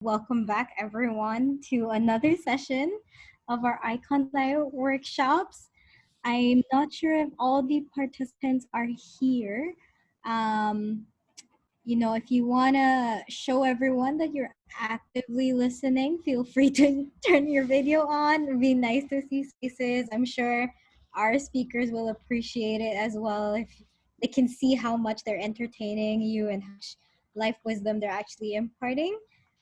Welcome back, everyone, to another session of our Icon Style workshops. I'm not sure if all the participants are here. Um, if you want to show everyone that you're actively listening, feel free to turn your video on. It'd be nice to see faces. I'm sure our speakers will appreciate it as well if they can see how much they're entertaining you and how much life wisdom they're actually imparting.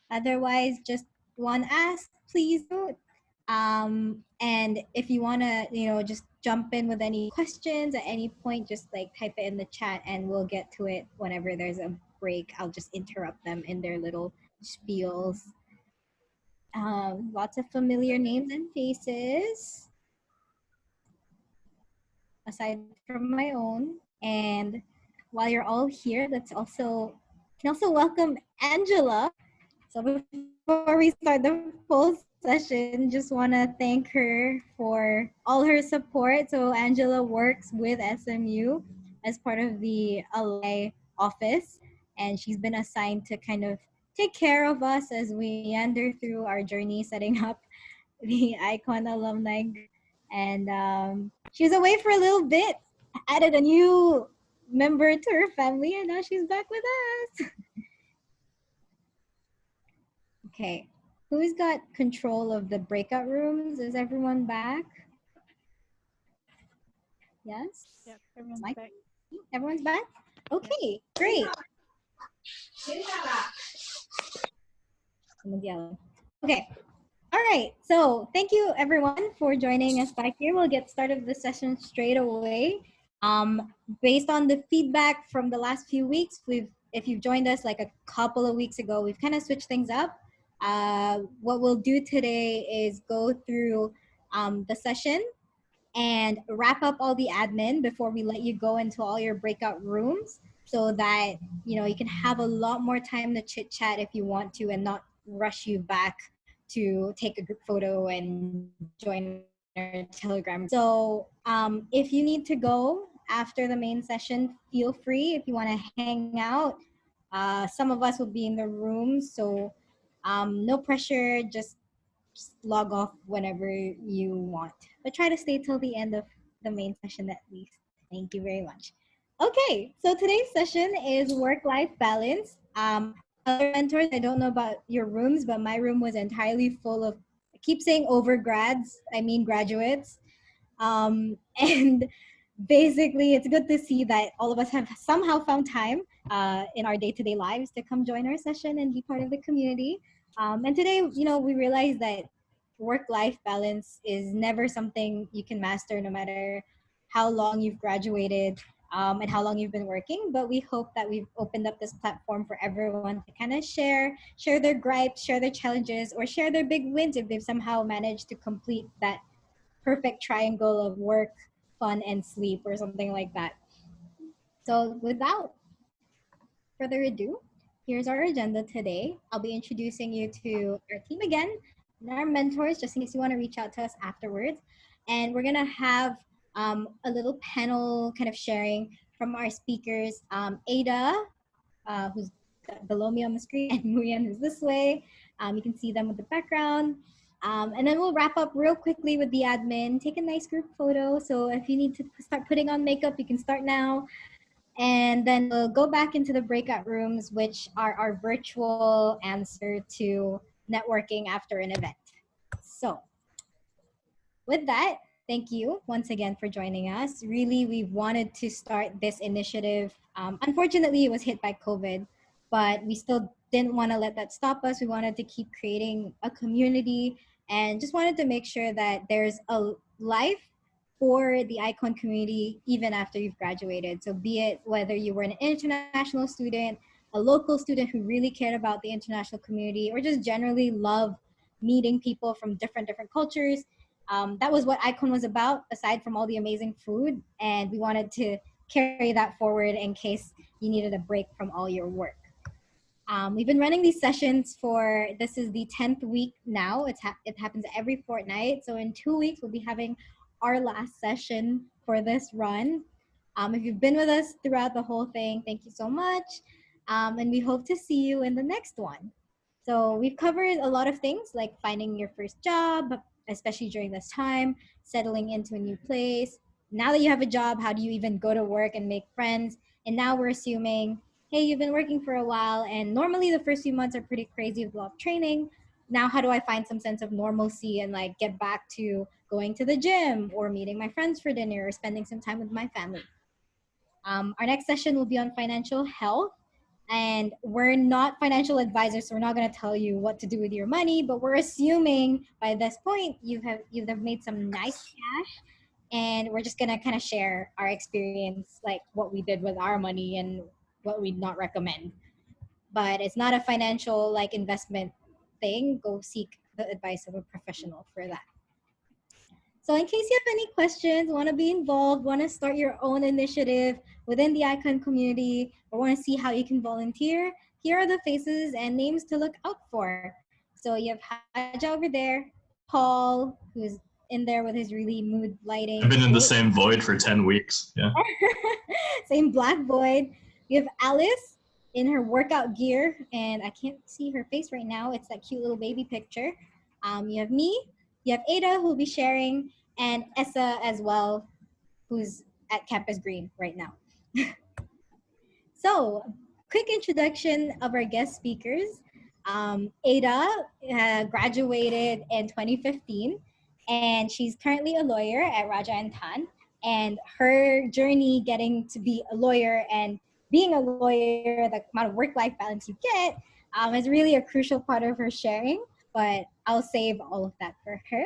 Otherwise, just one ask, please do. And if you want to, just jump in with any questions at any point, just like type it in the chat and we'll get to it whenever there's a break. I'll just interrupt them in their little spiels. Lots of familiar names and faces, aside from my own. And while you're all here, can also welcome Angela. So before we start the full session, just want to thank her for all her support. So Angela works with SMU as part of the Alumni office, and she's been assigned to kind of take care of us as we meander through our journey setting up the Icon Alumni Group. And she was away for a little bit, added a new member to her family, and now she's back with us. Okay. Who's got control of the breakout rooms? Is everyone back? Yes? Yep, everyone's Mike? back. Everyone's back? Okay, great. Someone's yelling. Okay. All right. So thank you everyone for joining us back here. We'll get started with the session straight away. Based on the feedback from the last few weeks, if you've joined us like a couple of weeks ago, we've kind of switched things up. What we'll do today is go through the session and wrap up all the admin before we let you go into all your breakout rooms so that you can have a lot more time to chit chat if you want to and not rush you back to take a group photo and join our Telegram. So if you need to go after the main session, feel free. If you want to hang out, some of us will be in the room, so no pressure. Just log off whenever you want. But try to stay till the end of the main session at least. Thank you very much. Okay, so today's session is work-life balance. Other mentors, I don't know about your rooms, but my room was entirely full of, I keep saying overgrads, I mean graduates. And basically, it's good to see that all of us have somehow found time in our day-to-day lives to come join our session and be part of the community. And today, we realize that work-life balance is never something you can master no matter how long you've graduated and how long you've been working. But we hope that we've opened up this platform for everyone to kind of share their gripes, share their challenges, or share their big wins if they've somehow managed to complete that perfect triangle of work, fun, and sleep or something like that. So without further ado, here's our agenda today. I'll be introducing you to our team again and our mentors, just in case you want to reach out to us afterwards. And we're going to have a little panel kind of sharing from our speakers, Ada, who's below me on the screen, and Muyan, who's this way. You can see them with the background. And then we'll wrap up real quickly with the admin, take a nice group photo. So if you need to start putting on makeup, you can start now. And then we'll go back into the breakout rooms, which are our virtual answer to networking after an event. So with that, thank you once again for joining us. Really, we wanted to start this initiative. Unfortunately, it was hit by COVID, but we still didn't want to let that stop us. We wanted to keep creating a community and just wanted to make sure that there's a life for the Icon community even after you've graduated. So be it whether you were an international student, a local student who really cared about the international community, or just generally love meeting people from different cultures. That was what Icon was about, aside from all the amazing food. And we wanted to carry that forward in case you needed a break from all your work. We've been running these sessions this is the 10th week now. It happens every fortnight. So in 2 weeks, we'll be having our last session for this run. If you've been with us throughout the whole thing, thank you so much. And we hope to see you in the next one. So we've covered a lot of things like finding your first job, especially during this time, settling into a new place. Now that you have a job, how do you even go to work and make friends? And now we're assuming, hey, you've been working for a while, and normally the first few months are pretty crazy with a lot of training. Now, how do I find some sense of normalcy and like get back to going to the gym or meeting my friends for dinner or spending some time with my family? Our next session will be on financial health. And we're not financial advisors, so we're not going to tell you what to do with your money, but we're assuming by this point you've made some nice cash, and we're just going to kind of share our experience, like what we did with our money and what we'd not recommend. But it's not a financial like investment thing. Go seek the advice of a professional for that. So in case you have any questions, want to be involved, want to start your own initiative within the Icon community, or want to see how you can volunteer, here are the faces and names to look out for. So you have Haja over there, Paul, who's in there with his really mood lighting. I've been in the same void for 10 weeks. Yeah. Same black void. We have Alice in her workout gear, and I can't see her face right now. It's that cute little baby picture. You have me, you have Ada, who will be sharing, and Essa as well, who's at Campus Green right now. So, quick introduction of our guest speakers. Ada graduated in 2015, and she's currently a lawyer at Raja and Tan. And her journey getting to be a lawyer and being a lawyer, the amount of work-life balance you get, is really a crucial part of her sharing. But I'll save all of that for her.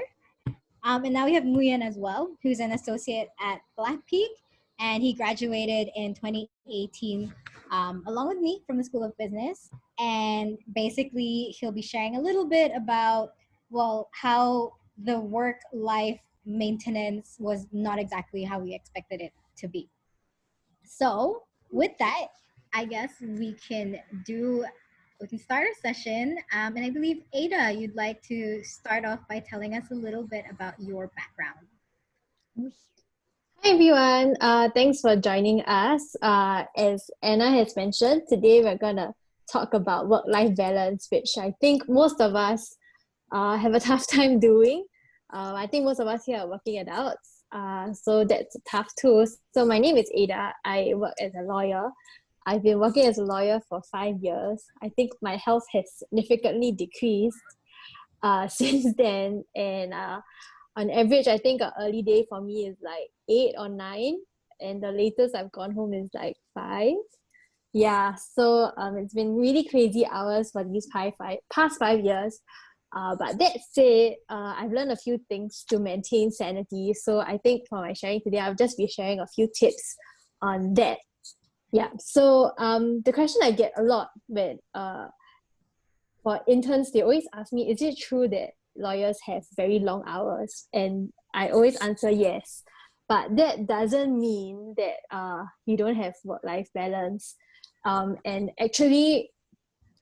And now we have Nguyen as well, who's an associate at Black Peak, and he graduated in 2018 along with me from the School of Business. And basically, he'll be sharing a little bit about, well, how the work-life maintenance was not exactly how we expected it to be. So with that, I guess we can start our session. And I believe, Ada, you'd like to start off by telling us a little bit about your background. Hi everyone, thanks for joining us. As Anna has mentioned, today we're gonna talk about work-life balance, which I think most of us have a tough time doing. I think most of us here are working adults, so that's tough too. So my name is Ada. I work as a lawyer. I've been working as a lawyer for 5 years. I think my health has significantly decreased since then, and on average, I think an early day for me is like 8 or 9, and the latest I've gone home is like 5. Yeah, so it's been really crazy hours for these past 5 years. But that said, I've learned a few things to maintain sanity. So I think for my sharing today, I'll just be sharing a few tips on that. Yeah, so the question I get a lot when for interns, they always ask me, is it true that lawyers have very long hours? And I always answer yes. But that doesn't mean that you don't have work-life balance. And actually,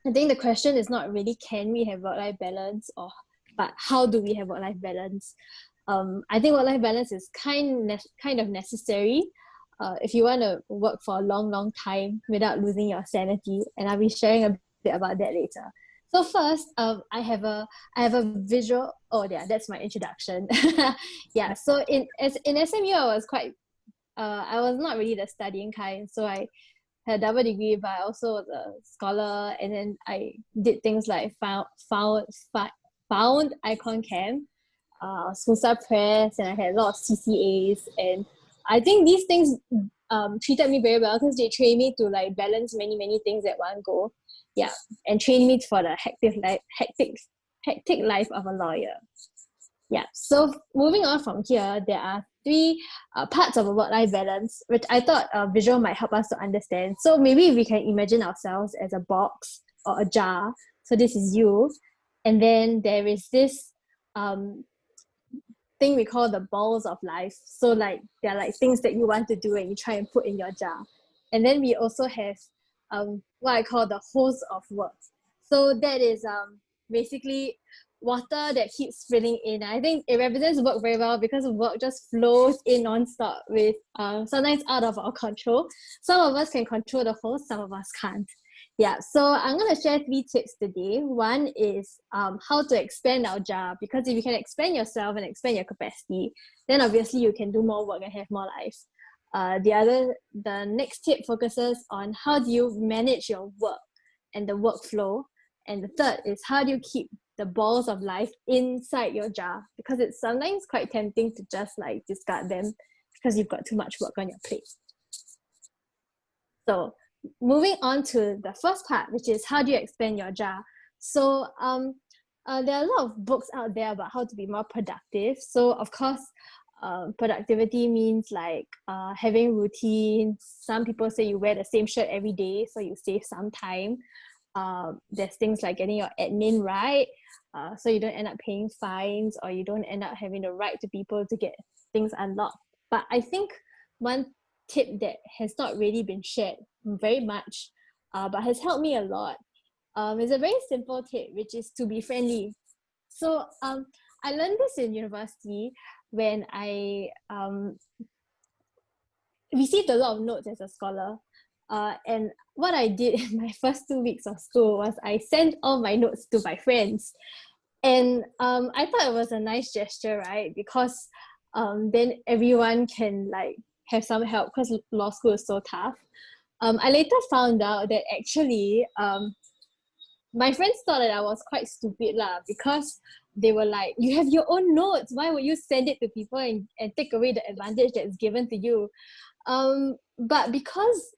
I think the question is not really can we have work-life balance, but how do we have work-life balance? I think work-life balance is kind of necessary if you want to work for a long time without losing your sanity. And I'll be sharing a bit about that later. So first, I have a visual. Oh yeah, that's my introduction. Yeah. So in SMU, I was not really the studying kind. So I had a double degree, but I also was a scholar, and then I did things like found Icon Camp, Smusa Press, and I had a lot of CCAs, and I think these things treated me very well because they trained me to like balance many things at one go. Yeah, and train me for the hectic life of a lawyer. Yeah, so moving on from here, there are 3 parts of a work-life balance, which I thought a visual might help us to understand. So maybe we can imagine ourselves as a box or a jar. So this is you. And then there is this thing we call the balls of life. So like they're like things that you want to do and you try and put in your jar. And then we also have what I call the hose of work. So that is basically water that keeps filling in. I think it represents work very well because work just flows in non-stop with sometimes out of our control. Some of us can control the hose, some of us can't. Yeah, so I'm going to share 3 tips today. One is how to expand our jar, because if you can expand yourself and expand your capacity, then obviously you can do more work and have more life. The next tip focuses on how do you manage your work and the workflow. And the third is how do you keep the balls of life inside your jar, because it's sometimes quite tempting to just like discard them because you've got too much work on your plate. So moving on to the first part, which is how do you expand your jar. So there are a lot of books out there about how to be more productive. So of course, productivity means like having routines. Some people say you wear the same shirt every day, so you save some time. There's things like getting your admin right, so you don't end up paying fines, or you don't end up having to write to people to get things unlocked. But I think one tip that has not really been shared very much, but has helped me a lot, is a very simple tip, which is to be friendly. So I learned this in university when I received a lot of notes as a scholar. And what I did in my first 2 weeks of school was I sent all my notes to my friends. And I thought it was a nice gesture, right? Because then everyone can like have some help, because law school is so tough. I later found out that actually my friends thought that I was quite stupid lah, because they were like, you have your own notes, why would you send it to people and take away the advantage that's given to you? But because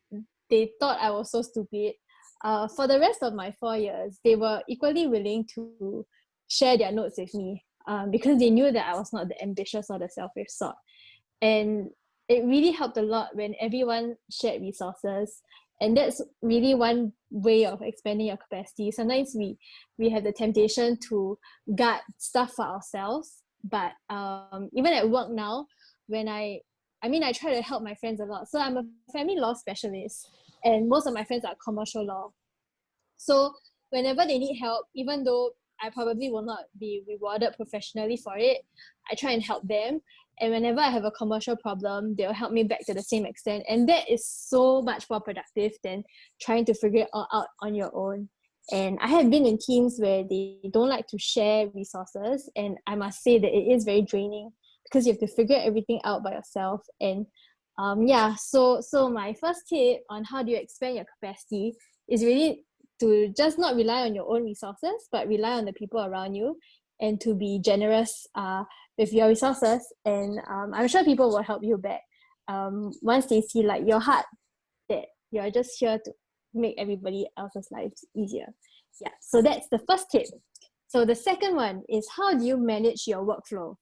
they thought I was so stupid, for the rest of my 4 years, they were equally willing to share their notes with me, because they knew that I was not the ambitious or the selfish sort. And it really helped a lot when everyone shared resources. And that's really one way of expanding your capacity. Sometimes we have the temptation to guard stuff for ourselves. But even at work now, when I try to help my friends a lot. So I'm a family law specialist, and most of my friends are commercial law. So whenever they need help, even though I probably will not be rewarded professionally for it, I try and help them. And whenever I have a commercial problem, they'll help me back to the same extent. And that is so much more productive than trying to figure it all out on your own. And I have been in teams where they don't like to share resources. And I must say that it is very draining, because you have to figure everything out by yourself. And so my first tip on how do you expand your capacity is really to just not rely on your own resources, but rely on the people around you, and to be generous with your resources. And I'm sure people will help you back once they see like your heart, that you're just here to make everybody else's lives easier. Yeah, so that's the first tip. So the second one is, how do you manage your workflow?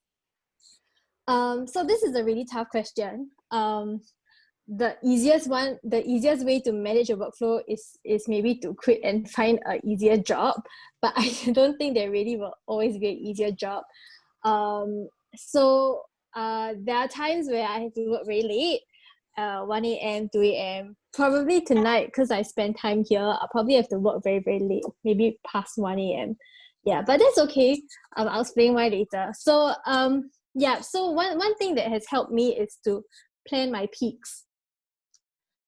So this is a really tough question. The easiest way to manage your workflow is maybe to quit and find an easier job, but I don't think there really will always be an easier job. So there are times where I have to work very late, 1 a.m., 2 a.m. Probably tonight, because I spend time here, I'll probably have to work very, very late, maybe past 1 a.m. Yeah, but that's okay. I'll explain why later. So so one thing that has helped me is to plan my peaks.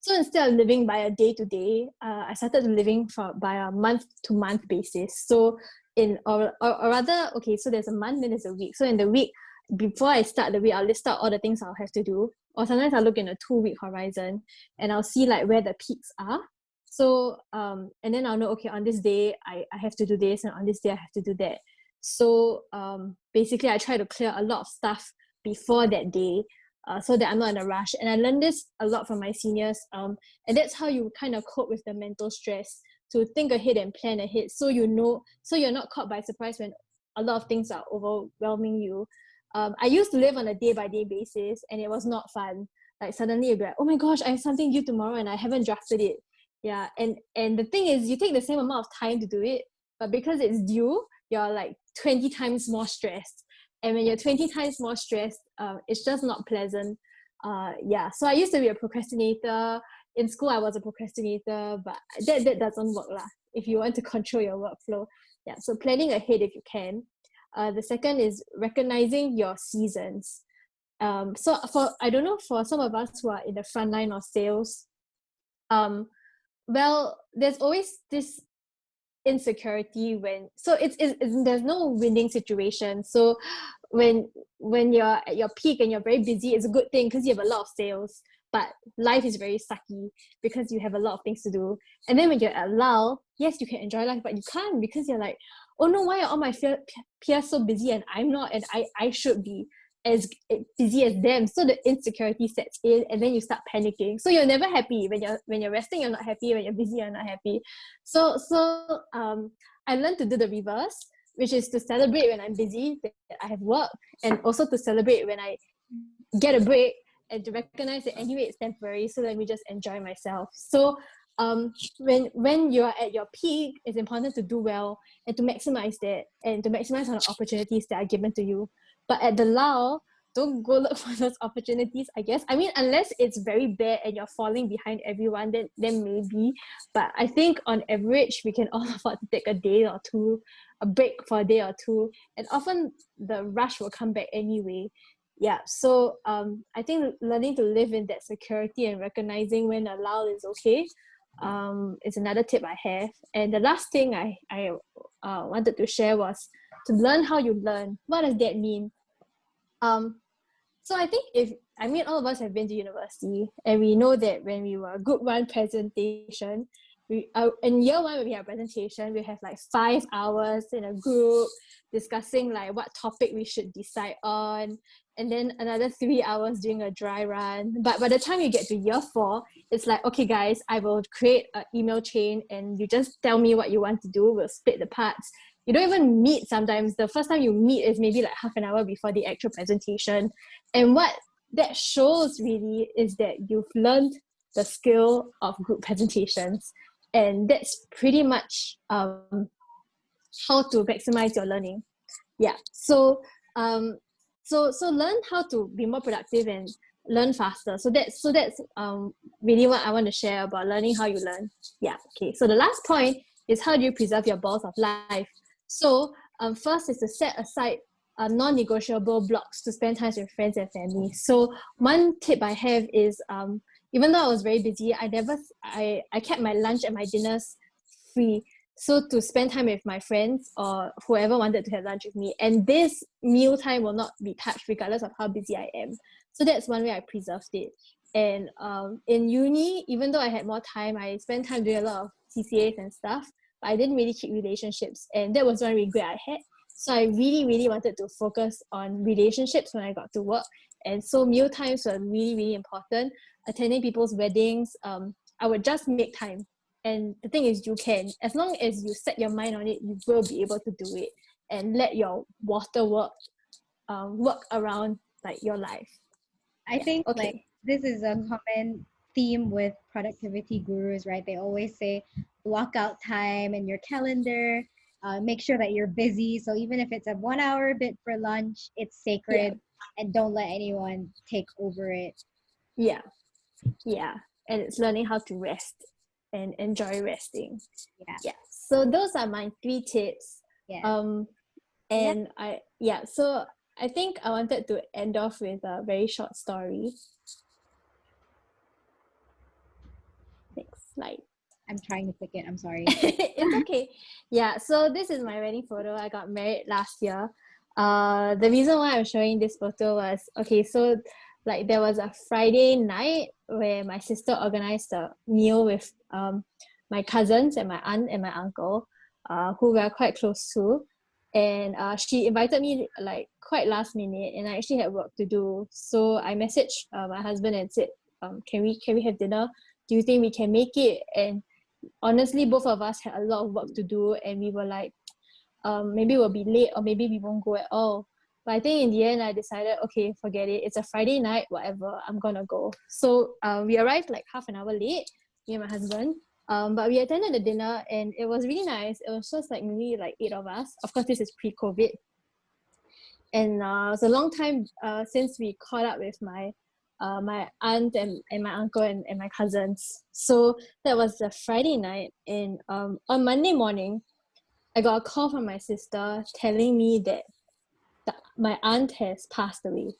So instead of living by a day-to-day, I started living by a month-to-month basis. So so there's a month, then there's a week. So in the week, before I start the week, I'll list out all the things I'll have to do. Or sometimes I'll look in a 2-week horizon, and I'll see like where the peaks are. So and then I'll know, okay, on this day I have to do this, and on this day I have to do that. So basically I try to clear a lot of stuff before that day, so that I'm not in a rush. And I learned this a lot from my seniors, and that's how you kind of cope with the mental stress, to think ahead and plan ahead, so you're not caught by surprise when a lot of things are overwhelming you. I used to live on a day-by-day basis, and it was not fun. Like suddenly you'll be like, oh my gosh, I have something due tomorrow and I haven't drafted it. Yeah, and the thing is, you take the same amount of time to do it, but because it's due, you're like 20 times more stressed. And when you're 20 times more stressed, it's just not pleasant. So I used to be a procrastinator. In school, I was a procrastinator, but that doesn't work lah, if you want to control your workflow. Yeah, so planning ahead if you can. The second is recognizing your seasons. So I don't know, for some of us who are in the front line of sales, well, there's always this insecurity it's there's no winning situation. So when you're at your peak and you're very busy, it's a good thing because you have a lot of sales, but life is very sucky because you have a lot of things to do. And then when you're at lull, yes, you can enjoy life, but you can't because you're like, oh no, why are all my peers so busy and I'm not, and I should be as busy as them. So the insecurity sets in and then you start panicking. So you're never happy. When you're resting, you're not happy. When you're busy, you're not happy. So I learned to do the reverse, which is to celebrate when I'm busy, that I have work, and also to celebrate when I get a break, and to recognize that anyway it's temporary, so let me just enjoy myself. So when you're at your peak, it's important to do well and to maximize that and to maximize on the opportunities that are given to you. But at the lull, don't go look for those opportunities, I guess. I mean, unless it's very bad and you're falling behind everyone, then maybe. But I think on average, we can all afford to take a day or two, a break for a day or two, and often the rush will come back anyway. Yeah, so I think learning to live in that security and recognizing when a lull is okay is another tip I have. And the last thing I wanted to share was to learn how you learn. What does that mean? So I think all of us have been to university, and we know that when we were group 1 presentation, in year 1 when we have presentation, we have like 5 hours in a group discussing like what topic we should decide on, and then another 3 hours doing a dry run. But by the time you get to year 4, it's like, okay guys, I will create an email chain and you just tell me what you want to do. We'll split the parts. You don't even meet sometimes. The first time you meet is maybe like half an hour before the actual presentation. And what that shows really is that you've learned the skill of group presentations. And that's pretty much how to maximize your learning. Yeah. So learn how to be more productive and learn faster. So that's really what I want to share about learning how you learn. Yeah. Okay. So the last point is, how do you preserve your balls of life? So first is to set aside non-negotiable blocks to spend time with friends and family. So one tip I have is even though I was very busy, I kept my lunch and my dinners free. So to spend time with my friends or whoever wanted to have lunch with me. And this meal time will not be touched regardless of how busy I am. So that's one way I preserved it. And in uni, even though I had more time, I spent time doing a lot of CCAs and stuff, but I didn't really keep relationships. And that was one regret I had. So I really, really wanted to focus on relationships when I got to work. And so meal times were really, really important. Attending people's weddings, I would just make time. And the thing is, you can, as long as you set your mind on it, you will be able to do it, and let your water work around like your life. I think okay. like this is a common theme with productivity gurus, right? They always say block out time in your calendar, make sure that you're busy. So even if it's a 1 hour bit for lunch, it's sacred, and don't let anyone take over it. Yeah. And it's learning how to rest and enjoy resting. Yeah. So those are my 3 tips. So I think I wanted to end off with a very short story. Next slide. I'm trying to click it. I'm sorry. It's okay. Yeah, so this is my wedding photo. I got married last year. The reason why I'm showing this photo was, so like there was a Friday night where my sister organized a meal with my cousins and my aunt and my uncle, who we are quite close to. And she invited me like quite last minute, and I actually had work to do. So I messaged my husband and said, can we have dinner? Do you think we can make it? And honestly, both of us had a lot of work to do, and we were like, maybe we'll be late or maybe we won't go at all. But I think in the end, I decided, okay, forget it. It's a Friday night, whatever, I'm gonna go. So we arrived like half an hour late, me and my husband. But we attended the dinner and it was really nice. It was just like maybe like 8 of us. Of course, this is pre-COVID. And it was a long time since we caught up with my aunt and my uncle and my cousins. So that was the Friday night. And on Monday morning, I got a call from my sister telling me that my aunt has passed away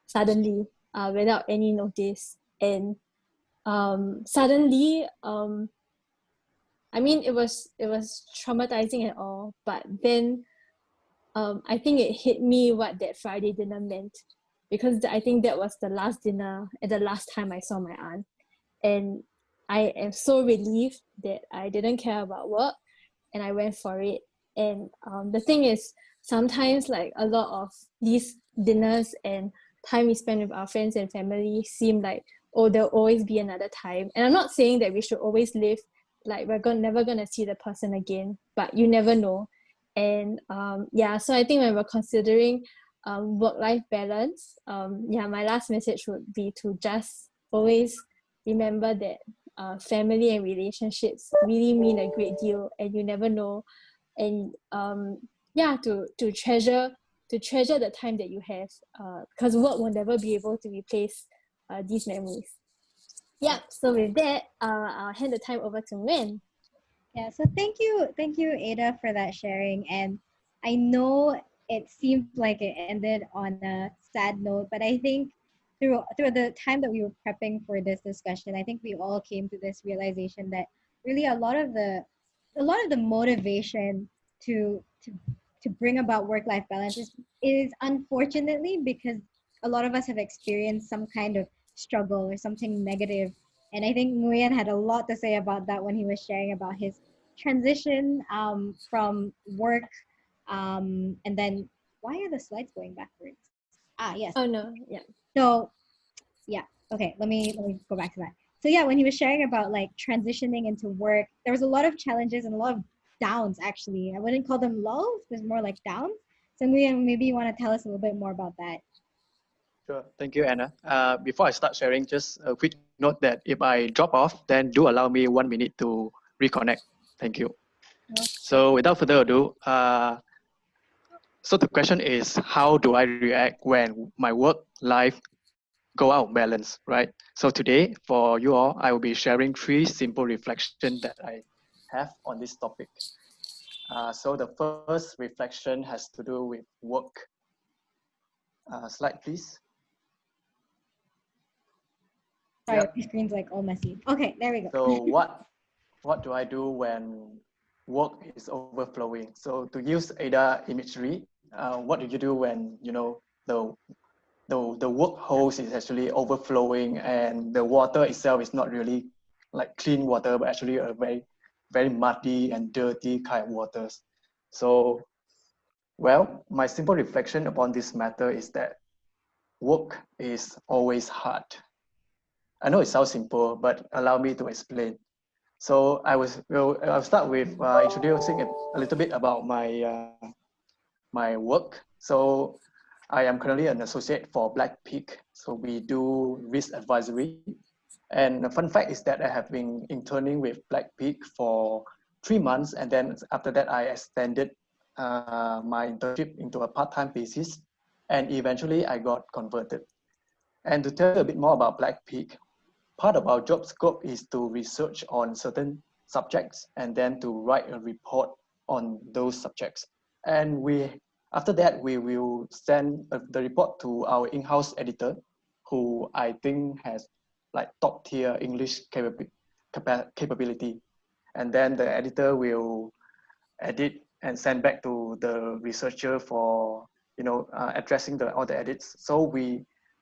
suddenly, without any notice. And suddenly, I mean, it was traumatizing and all, but then I think it hit me what that Friday dinner meant, because I think that was the last dinner and the last time I saw my aunt. And I am so relieved that I didn't care about work and I went for it. And the thing is, sometimes like a lot of these dinners and time we spend with our friends and family seem like, oh, there'll always be another time. And I'm not saying that we should always live like we're never gonna see the person again, but you never know. And yeah, so I think when we're considering work-life balance, yeah, my last message would be to just always remember that family and relationships really mean a great deal, and you never know. And yeah, to treasure the time that you have, because work will never be able to replace these memories. Yeah, so with that, I'll hand the time over to Min. Yeah, so thank you, Ada, for that sharing. And I know it seemed like it ended on a sad note, but I think through the time that we were prepping for this discussion, I think we all came to this realization that really a lot of the motivation to to bring about work-life balance is unfortunately because a lot of us have experienced some kind of struggle or something negative. And I think Nguyen had a lot to say about that when he was sharing about his transition from work. And then, why are the slides going backwards? Ah, yes. Oh no, yeah. So, yeah. Okay, let me go back to that. So yeah, when he was sharing about like transitioning into work, there was a lot of challenges and a lot of downs actually. I wouldn't call them lulls, there's more like downs. So Nguyen, maybe you want to tell us a little bit more about that. Sure. Thank you, Anna. Before I start sharing, just a quick note that if I drop off, then do allow me 1 minute to reconnect. Thank you. So without further ado, so the question is, how do I react when my work life go out balance, right? So today, for you all, I will be sharing 3 simple reflections that I have on this topic. So the first reflection has to do with work. Slide, please. Sorry, Yep. my screen's like all messy. Okay, there we go. So what do I do when work is overflowing? So to use Ada imagery, what do you do when the work hose is actually overflowing and the water itself is not really like clean water, but actually a very muddy and dirty kind of waters. So, well, my simple reflection upon this matter is that work is always hard. I know it sounds simple, but allow me to explain. So I'll start with introducing a little bit about my work. So I am currently an associate for Black Peak. So we do risk advisory. And the fun fact is that I have been interning with Black Peak for 3 months. And then after that, I extended my internship into a part-time basis. And eventually I got converted. And to tell you a bit more about Black Peak, part of our job scope is to research on certain subjects and then to write a report on those subjects. And after that, we will send the report to our in-house editor, who I think has like top tier English capability. And then the editor will edit and send back to the researcher for addressing all the edits. So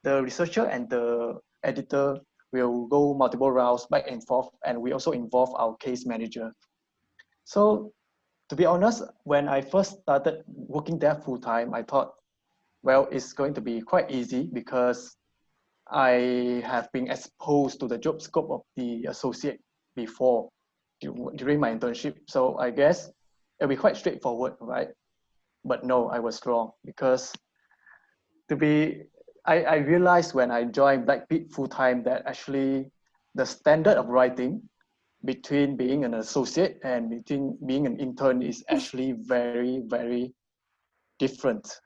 the researcher and the editor will go multiple rounds back and forth, and we also involve our case manager. So to be honest, when I first started working there full time, I thought, well, it's going to be quite easy because I have been exposed to the job scope of the associate before during my internship. So I guess it'll be quite straightforward, right? But no, I was wrong because I realized when I joined Black Peak full time that actually the standard of writing between being an associate and between being an intern is actually very different.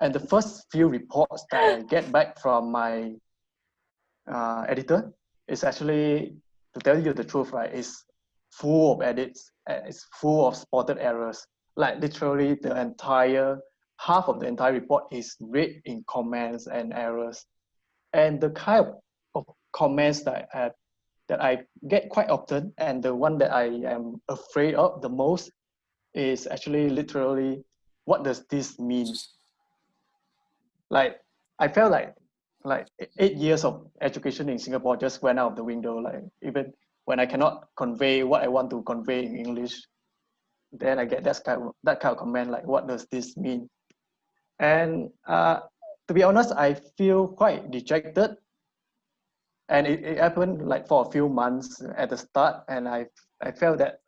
And the first few reports that I get back from my editor is actually, to tell you the truth, right, is full of edits, it's full of spotted errors. Like literally half of the entire report is read in comments and errors. And the kind of comments that that I get quite often, and the one that I am afraid of the most is actually literally, what does this mean? Like, I felt like 8 years of education in Singapore just went out of the window. Like, even when I cannot convey what I want to convey in English, then I get that kind of comment, like, what does this mean? And to be honest, I feel quite dejected. And it happened like for a few months at the start, and I felt that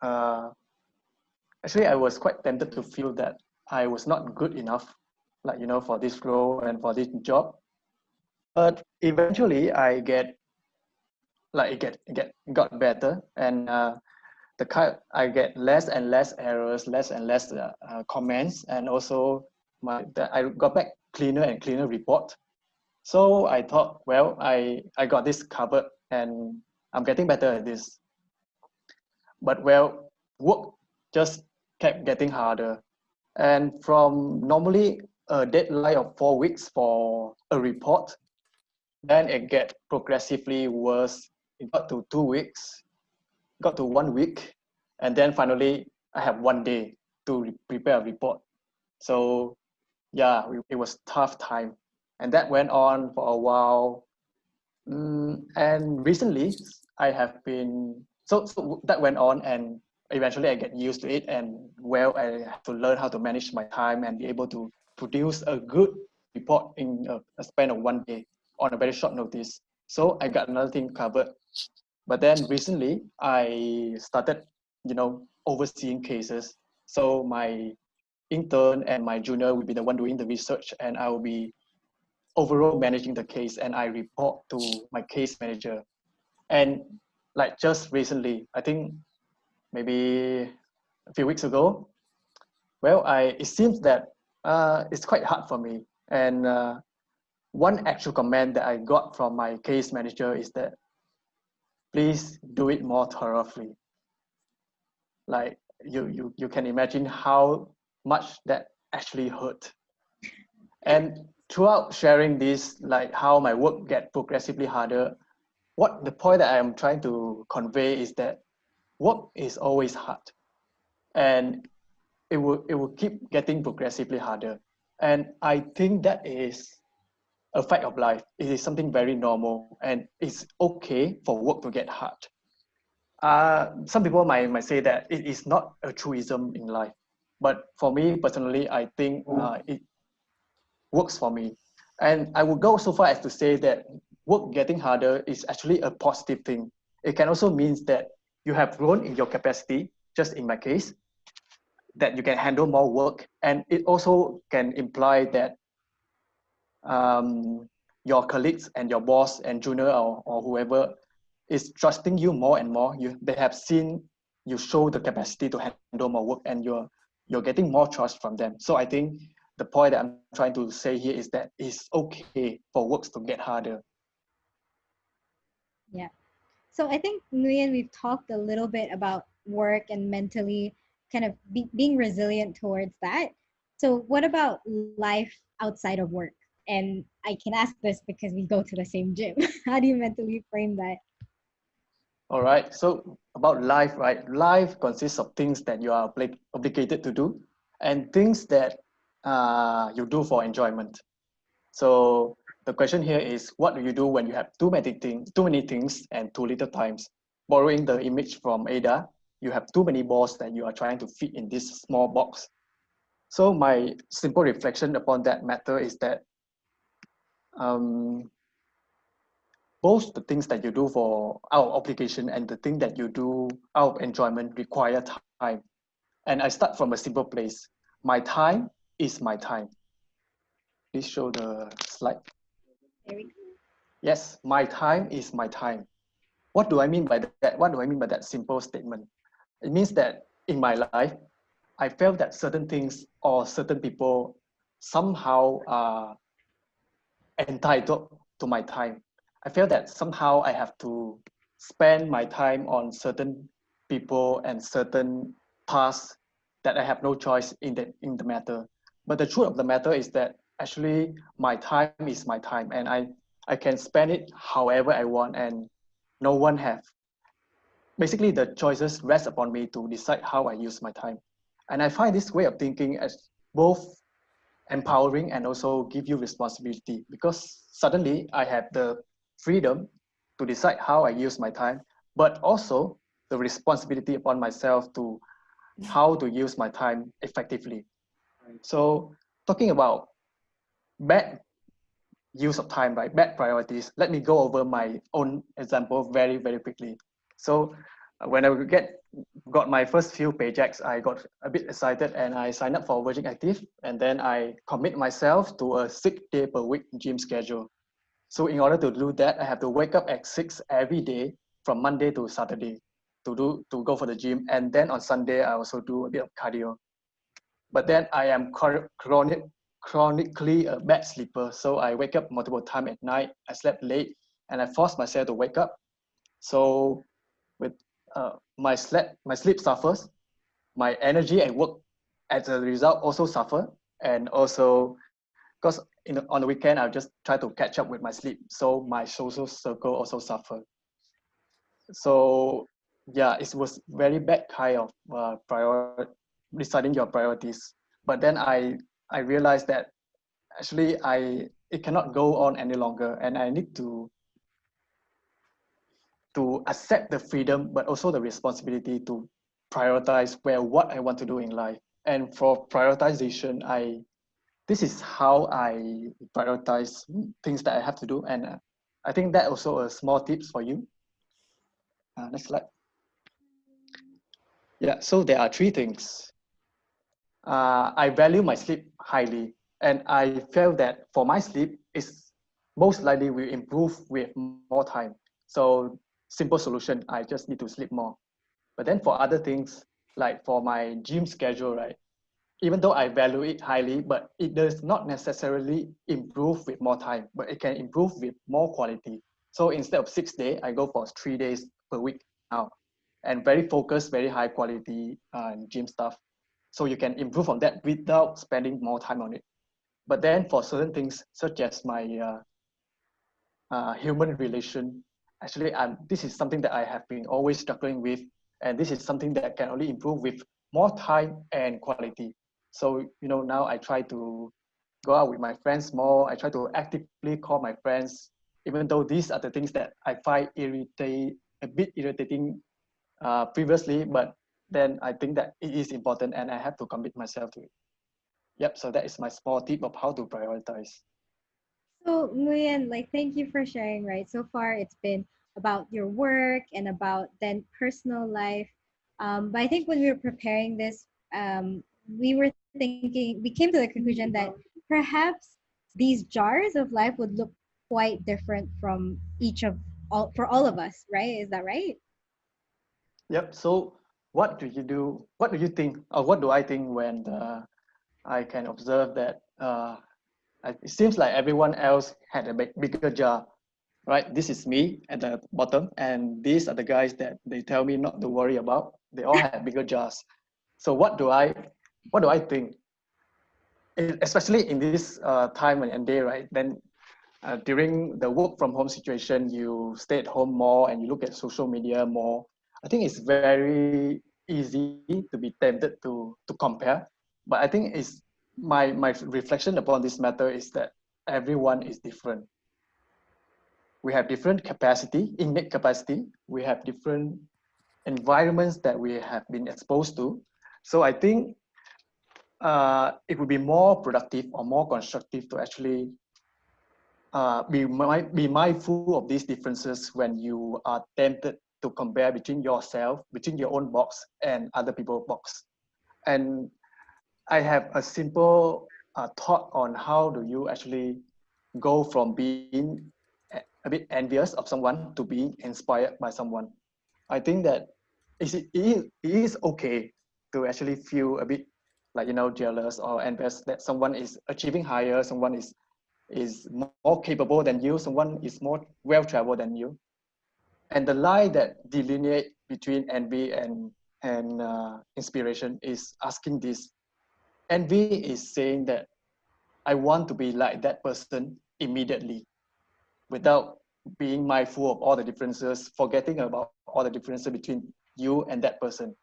actually I was quite tempted to feel that I was not good enough, like, for this role and for this job. But eventually I get like it got better, and I get less and less errors, less and less comments, and also I got back cleaner and cleaner report. So I thought, well, I got this covered, and I'm getting better at this. But well, work just kept getting harder. And from normally a deadline of 4 weeks for a report, then it get progressively worse. It got to 2 weeks, got to 1 week, and then finally I have 1 day to prepare a report. So yeah, it was tough time, and that went on for a while. And recently I have been so that went on, and eventually I get used to it, and well, I have to learn how to manage my time and be able to produce a good report in a span of 1 day on a very short notice. So I got another thing covered. But then recently I started, overseeing cases. So my intern and my junior will be the one doing the research, and I will be overall managing the case, and I report to my case manager. And like just recently, I think maybe a few weeks ago, well, it seems that it's quite hard for me. And one actual comment that I got from my case manager is that, please do it more thoroughly. Like, you can imagine how much that actually hurt. And throughout sharing this, like how my work get progressively harder, what the point that I am trying to convey is that work is always hard, and it will keep getting progressively harder. And I think that is a fact of life. It is something very normal, and it's okay for work to get hard. Some people might say that it is not a truism in life, but for me personally, I think it works for me. And I would go so far as to say that work getting harder is actually a positive thing. It can also mean that you have grown in your capacity, just in my case, that you can handle more work. And it also can imply that your colleagues and your boss and junior or whoever is trusting you more and more. They have seen you show the capacity to handle more work, and you're getting more trust from them. So I think the point that I'm trying to say here is that it's okay for works to get harder. Yeah. So I think, Nguyen, we've talked a little bit about work and mentally kind of being resilient towards that. So what about life outside of work? And I can ask this because we go to the same gym. How do you mentally frame that? All right. So about life, right? Life consists of things that you are obligated to do, and things that you do for enjoyment. So the question here is, what do you do when you have too many things and too little times? Borrowing the image from Ada, you have too many balls that you are trying to fit in this small box. So my simple reflection upon that matter is that both the things that you do for our obligation and the thing that you do out of enjoyment require time. And I start from a simple place. My time is my time. Please show the slide. There we go. Yes, my time is my time. What do I mean by that? What do I mean by that simple statement? It means that in my life, I felt that certain things or certain people somehow are entitled to my time. I feel that somehow I have to spend my time on certain people and certain tasks that I have no choice in the matter. But the truth of the matter is that actually my time is my time, and I can spend it however I want, and no one basically the choices rest upon me to decide how I use my time. And I find this way of thinking as both empowering and also give you responsibility, because suddenly I have the freedom to decide how I use my time, but also the responsibility upon myself to how to use my time effectively. So talking about bad use of time, right? Bad priorities. Let me go over my own example very, very quickly. So when I got my first few paychecks, I got a bit excited and I signed up for Virgin Active, and then I commit myself to a 6 day per week gym schedule. So in order to do that, I have to wake up at 6 every day from Monday to Saturday to go for the gym. And then on Sunday, I also do a bit of cardio. But then I am chronically a bad sleeper. So I wake up multiple times at night. I slept late and I force myself to wake up. So with my sleep suffers, my energy at work as a result also suffer. And also because on the weekend, I'll just try to catch up with my sleep. So my social circle also suffer. So yeah, it was very bad kind of deciding your priorities. But then I realized that actually it cannot go on any longer, and I need to accept the freedom, but also the responsibility to prioritize what I want to do in life. And for prioritization, this is how I prioritize things that I have to do, and I think that also a small tips for you. Next slide. Yeah, so there are three things. I value my sleep highly, and I feel that for my sleep is most likely will improve with more time. So simple solution, I just need to sleep more. But then for other things, like for my gym schedule, right? Even though I value it highly, but it does not necessarily improve with more time, but it can improve with more quality. So instead of 6 days, I go for 3 days per week now, and very focused, very high quality gym stuff. So you can improve on that without spending more time on it. But then for certain things, such as my human relation, actually, this is something that I have been always struggling with, and this is something that can only improve with more time and quality. So now I try to go out with my friends more. I try to actively call my friends, even though these are the things that I find a bit irritating previously, but then I think that it is important and I have to commit myself to it. Yep, so that is my small tip of how to prioritize. So, Nguyen, like, thank you for sharing, right? So far, it's been about your work and about then personal life. But I think when we were preparing this, we were thinking, we came to the conclusion that perhaps these jars of life would look quite different from each of all, for all of us, right? Is that right? Yep, so what do you do? What do you think, or what do I think when I can observe that it seems like everyone else had a bigger jar, right? This is me at the bottom, and these are the guys that they tell me not to worry about. They all have bigger jars. So what do I think? Especially in this time and day, right? Then during the work from home situation, you stay at home more and you look at social media more. I think it's very easy to be tempted to compare. But I think it's my reflection upon this matter is that everyone is different. We have different capacity, innate capacity. We have different environments that we have been exposed to. So I think it would be more productive or more constructive to actually be mindful of these differences when you are tempted to compare between your own box and other people's box. And I have a simple thought on how do you actually go from being a bit envious of someone to being inspired by someone. I think that it is okay to actually feel a bit like jealous or envious that someone is achieving higher, someone is more capable than you, someone is more well-traveled than you. And the line that delineate between envy and inspiration is asking this. Envy is saying that I want to be like that person immediately without being mindful of all the differences, forgetting about all the differences between you and that person.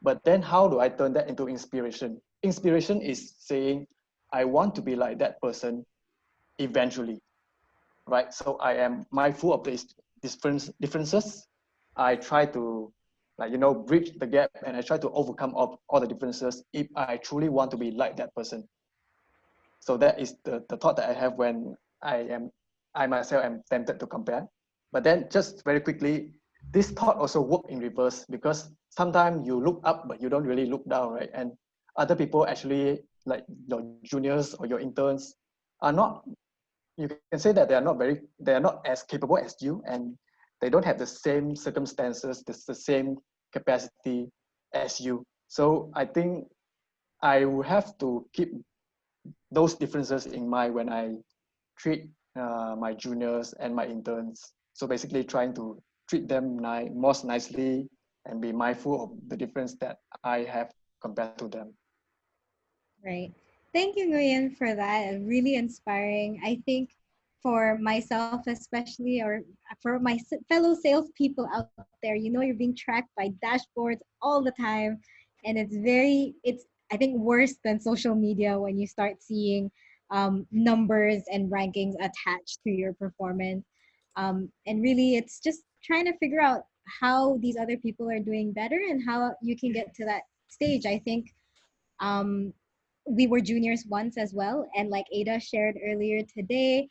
But then how do I turn that into inspiration? Inspiration is saying, I want to be like that person eventually, right? So I am mindful of these differences. I try to, bridge the gap, and I try to overcome all the differences if I truly want to be like that person. So that is the thought that I have when I myself am tempted to compare. But then just very quickly, this thought also work in reverse, because sometimes you look up but you don't really look down, right? And other people actually, like your juniors or your interns, are not, you can say that they are not as capable as you, and they don't have the same circumstances, the same capacity as you. So I think I will have to keep those differences in mind when I treat my juniors and my interns. So basically trying to treat them most nicely and be mindful of the difference that I have compared to them. Right. Thank you, Nguyen, for that. Really inspiring. I think for myself, especially, or for my fellow salespeople out there, you're being tracked by dashboards all the time. And I think, worse than social media when you start seeing numbers and rankings attached to your performance. And really, it's just trying to figure out how these other people are doing better and how you can get to that stage. I think um, we were juniors once as well, and like Ada shared earlier today,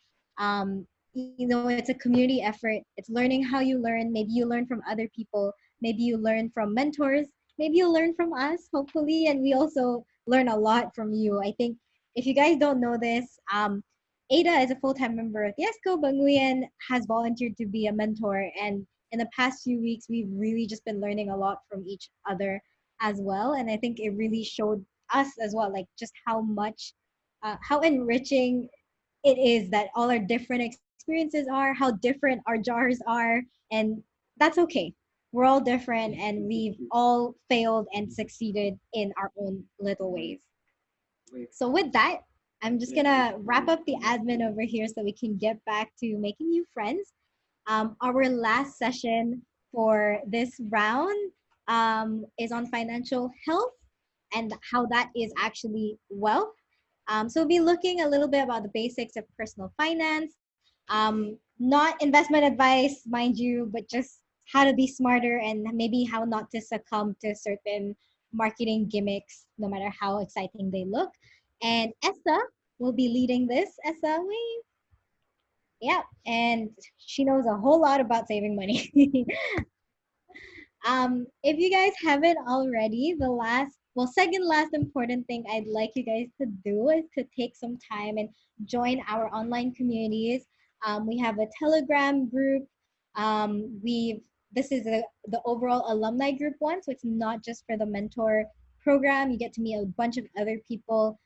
it's a community effort. It's learning how you learn. Maybe you learn from other people. Maybe you learn from mentors. Maybe you learn from us, hopefully, and we also learn a lot from you. I think if you guys don't know this, Ada is a full-time member of Yesco, but Nguyen has volunteered to be a mentor, and in the past few weeks, we've really just been learning a lot from each other as well. And I think it really showed us as well, like just how enriching it is that all our different experiences are, how different our jars are, and that's okay. We're all different, and we've all failed and succeeded in our own little ways. So with that, I'm just gonna wrap up the admin over here so we can get back to making new friends. Our last session for this round is on financial health and how that is actually wealth. So we'll be looking a little bit about the basics of personal finance, not investment advice, mind you, but just how to be smarter and maybe how not to succumb to certain marketing gimmicks, no matter how exciting they look. And Essa will be leading this. Essa, wave. Yeah, and she knows a whole lot about saving money. If you guys haven't already, second last important thing I'd like you guys to do is to take some time and join our online communities. We have a Telegram group. This is the overall alumni group one, so it's not just for the mentor program. You get to meet a bunch of other people.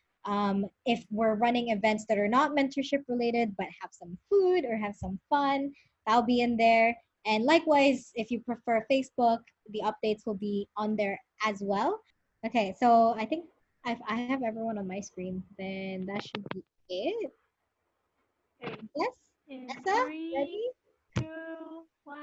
If we're running events that are not mentorship related but have some food or have some fun, that'll be in there. And likewise, if you prefer Facebook, the updates will be on there as well. Okay, so I think I have everyone on my screen. Then that should be it. Okay. Yes, In Essa, ready? 3, 2, 1.